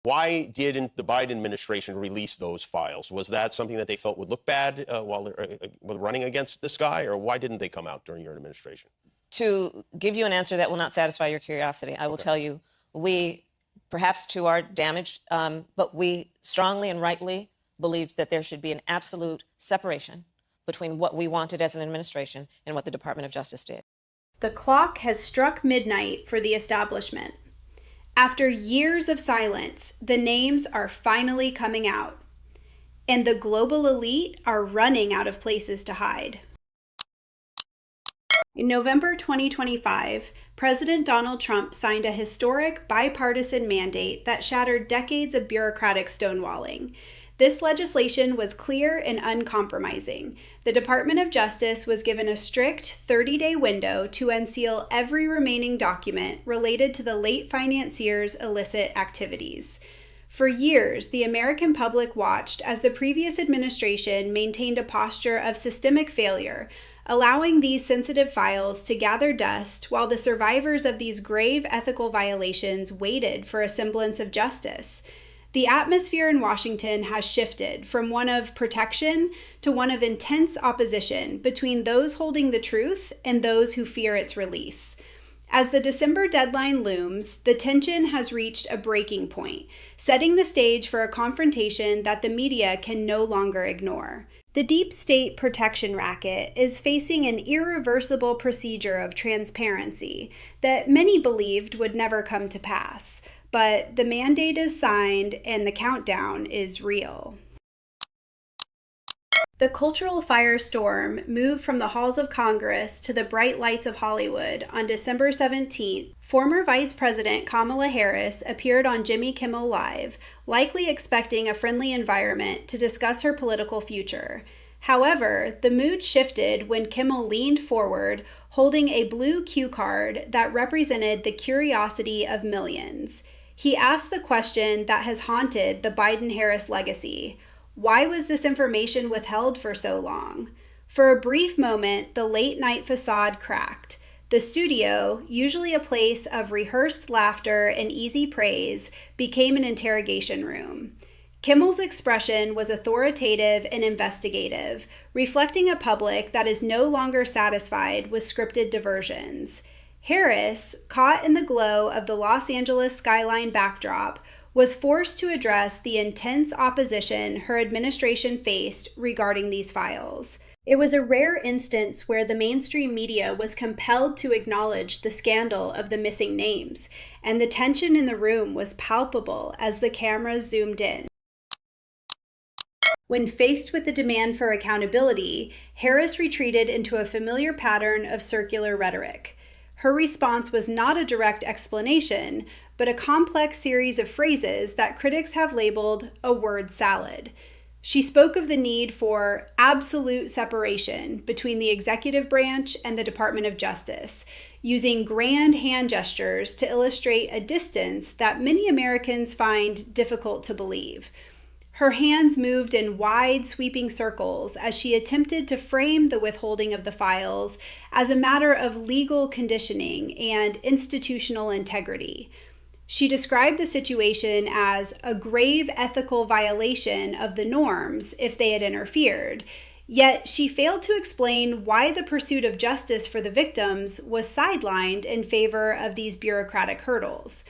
Why didn't the Biden administration release those files? Was that something that they felt would look bad while they're running against this guy, or why didn't they come out during your administration? To give you an answer that will not satisfy your curiosity, I will tell you, we, perhaps to our damage, but we strongly and rightly believed that there should be an absolute separation between what we wanted as an administration and what the Department of Justice did. The clock has struck midnight for the establishment. After years of silence, the names are finally coming out, and the global elite are running out of places to hide. In November 2025, President Donald Trump signed a historic bipartisan mandate that shattered decades of bureaucratic stonewalling. This legislation was clear and uncompromising. The Department of Justice was given a strict 30-day window to unseal every remaining document related to the late financier's illicit activities. For years, the American public watched as the previous administration maintained a posture of systemic failure, allowing these sensitive files to gather dust while the survivors of these grave ethical violations waited for a semblance of justice. The atmosphere in Washington has shifted from one of protection to one of intense opposition between those holding the truth and those who fear its release. As the December deadline looms, the tension has reached a breaking point, setting the stage for a confrontation that the media can no longer ignore. The deep state protection racket is facing an irreversible procedure of transparency that many believed would never come to pass. But the mandate is signed and the countdown is real. The cultural firestorm moved from the halls of Congress to the bright lights of Hollywood on December 17th. Former Vice President Kamala Harris appeared on Jimmy Kimmel Live, likely expecting a friendly environment to discuss her political future. However, the mood shifted when Kimmel leaned forward, holding a blue cue card that represented the curiosity of millions. He asked the question that has haunted the Biden-Harris legacy: why was this information withheld for so long? For a brief moment, the late-night facade cracked. The studio, usually a place of rehearsed laughter and easy praise, became an interrogation room. Kimmel's expression was authoritative and investigative, reflecting a public that is no longer satisfied with scripted diversions. Harris, caught in the glow of the Los Angeles skyline backdrop, was forced to address the intense opposition her administration faced regarding these files. It was a rare instance where the mainstream media was compelled to acknowledge the scandal of the missing names, and the tension in the room was palpable as the cameras zoomed in. When faced with the demand for accountability, Harris retreated into a familiar pattern of circular rhetoric. Her response was not a direct explanation, but a complex series of phrases that critics have labeled a word salad. She spoke of the need for absolute separation between the executive branch and the Department of Justice, using grand hand gestures to illustrate a distance that many Americans find difficult to believe. Her hands moved in wide, sweeping circles as she attempted to frame the withholding of the files as a matter of legal conditioning and institutional integrity. She described the situation as a grave ethical violation of the norms if they had interfered, yet she failed to explain why the pursuit of justice for the victims was sidelined in favor of these bureaucratic hurdles.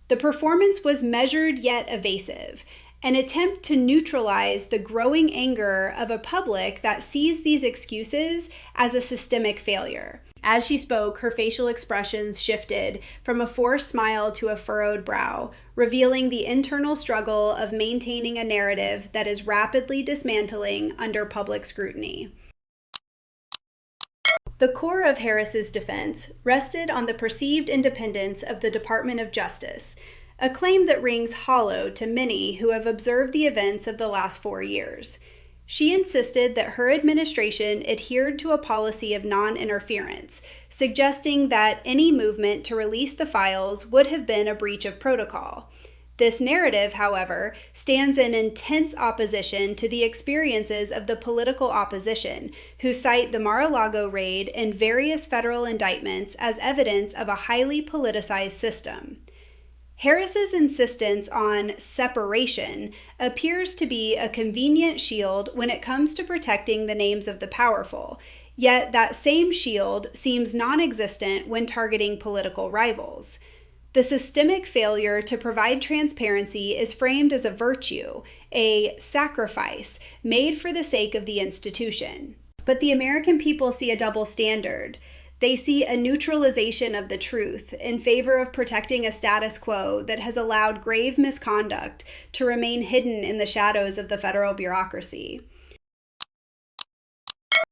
The performance was measured yet evasive, an attempt to neutralize the growing anger of a public that sees these excuses as a systemic failure. As she spoke, her facial expressions shifted from a forced smile to a furrowed brow, revealing the internal struggle of maintaining a narrative that is rapidly dismantling under public scrutiny. The core of Harris's defense rested on the perceived independence of the Department of Justice, a claim that rings hollow to many who have observed the events of the last 4 years. She insisted that her administration adhered to a policy of non-interference, suggesting that any movement to release the files would have been a breach of protocol. This narrative, however, stands in intense opposition to the experiences of the political opposition, who cite the Mar-a-Lago raid and various federal indictments as evidence of a highly politicized system. Harris's insistence on separation appears to be a convenient shield when it comes to protecting the names of the powerful, yet that same shield seems non-existent when targeting political rivals. The systemic failure to provide transparency is framed as a virtue, a sacrifice made for the sake of the institution. But the American people see a double standard. They see a neutralization of the truth in favor of protecting a status quo that has allowed grave misconduct to remain hidden in the shadows of the federal bureaucracy.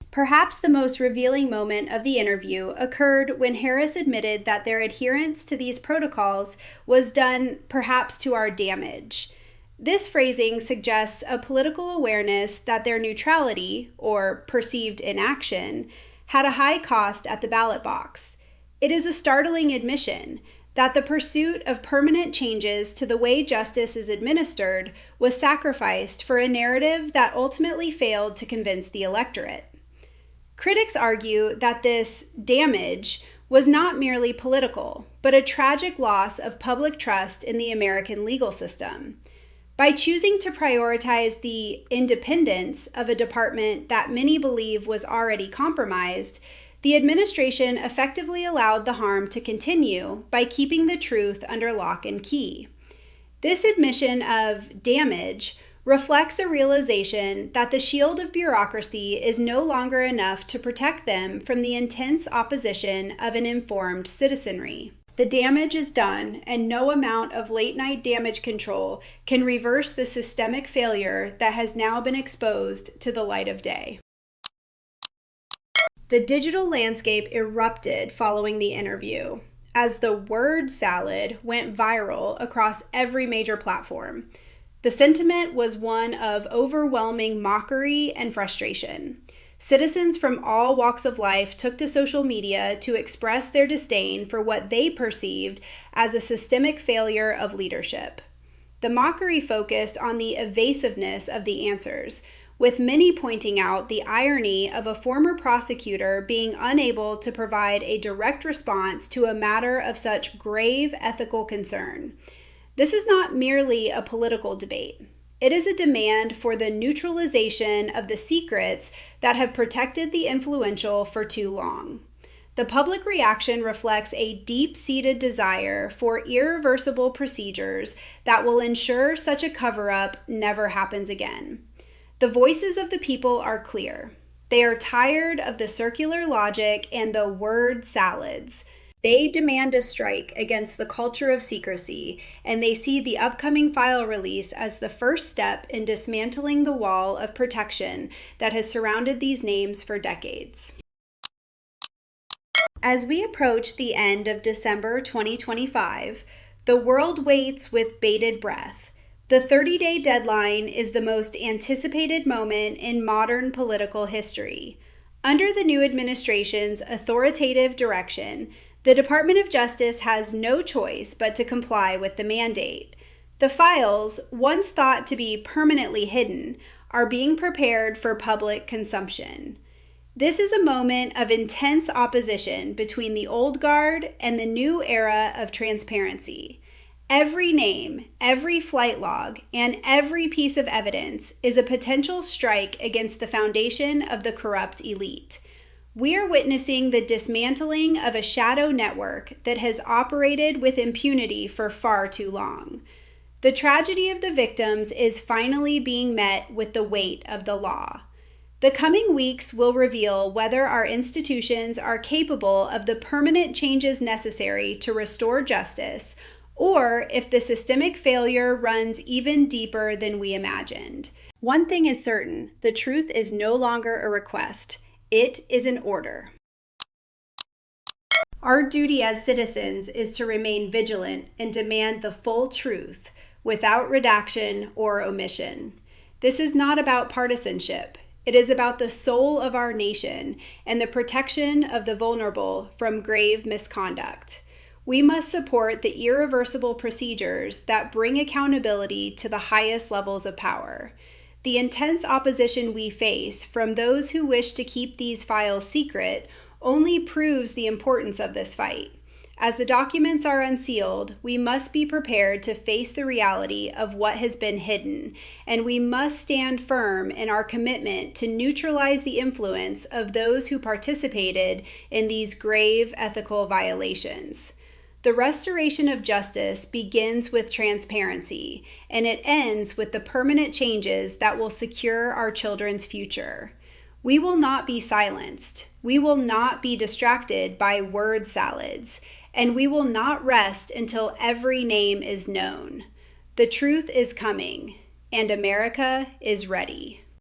Perhaps the most revealing moment of the interview occurred when Harris admitted that their adherence to these protocols was done perhaps to our damage. This phrasing suggests a political awareness that their neutrality, or perceived inaction, had a high cost at the ballot box. It is a startling admission that the pursuit of permanent changes to the way justice is administered was sacrificed for a narrative that ultimately failed to convince the electorate. Critics argue that this damage was not merely political, but a tragic loss of public trust in the American legal system. By choosing to prioritize the independence of a department that many believe was already compromised, the administration effectively allowed the harm to continue by keeping the truth under lock and key. This admission of damage reflects a realization that the shield of bureaucracy is no longer enough to protect them from the intense opposition of an informed citizenry. The damage is done, and no amount of late-night damage control can reverse the systemic failure that has now been exposed to the light of day. The digital landscape erupted following the interview, as the word salad went viral across every major platform. The sentiment was one of overwhelming mockery and frustration. Citizens from all walks of life took to social media to express their disdain for what they perceived as a systemic failure of leadership. The mockery focused on the evasiveness of the answers, with many pointing out the irony of a former prosecutor being unable to provide a direct response to a matter of such grave ethical concern. This is not merely a political debate. It is a demand for the neutralization of the secrets that have protected the influential for too long. The public reaction reflects a deep-seated desire for irreversible procedures that will ensure such a cover-up never happens again. The voices of the people are clear. They are tired of the circular logic and the word salads. They demand a strike against the culture of secrecy, and they see the upcoming file release as the first step in dismantling the wall of protection that has surrounded these names for decades. As we approach the end of December 2025, the world waits with bated breath. The 30-day deadline is the most anticipated moment in modern political history. Under the new administration's authoritative direction, the Department of Justice has no choice but to comply with the mandate. The files, once thought to be permanently hidden, are being prepared for public consumption. This is a moment of intense opposition between the old guard and the new era of transparency. Every name, every flight log, and every piece of evidence is a potential strike against the foundation of the corrupt elite. We are witnessing the dismantling of a shadow network that has operated with impunity for far too long. The tragedy of the victims is finally being met with the weight of the law. The coming weeks will reveal whether our institutions are capable of the permanent changes necessary to restore justice, or if the systemic failure runs even deeper than we imagined. One thing is certain: the truth is no longer a request. It is an order. Our duty as citizens is to remain vigilant and demand the full truth without redaction or omission. This is not about partisanship. It is about the soul of our nation and the protection of the vulnerable from grave misconduct. We must support the irreversible procedures that bring accountability to the highest levels of power. The intense opposition we face from those who wish to keep these files secret only proves the importance of this fight. As the documents are unsealed, we must be prepared to face the reality of what has been hidden, and we must stand firm in our commitment to neutralize the influence of those who participated in these grave ethical violations. The restoration of justice begins with transparency, and it ends with the permanent changes that will secure our children's future. We will not be silenced. We will not be distracted by word salads. And we will not rest until every name is known. The truth is coming, and America is ready.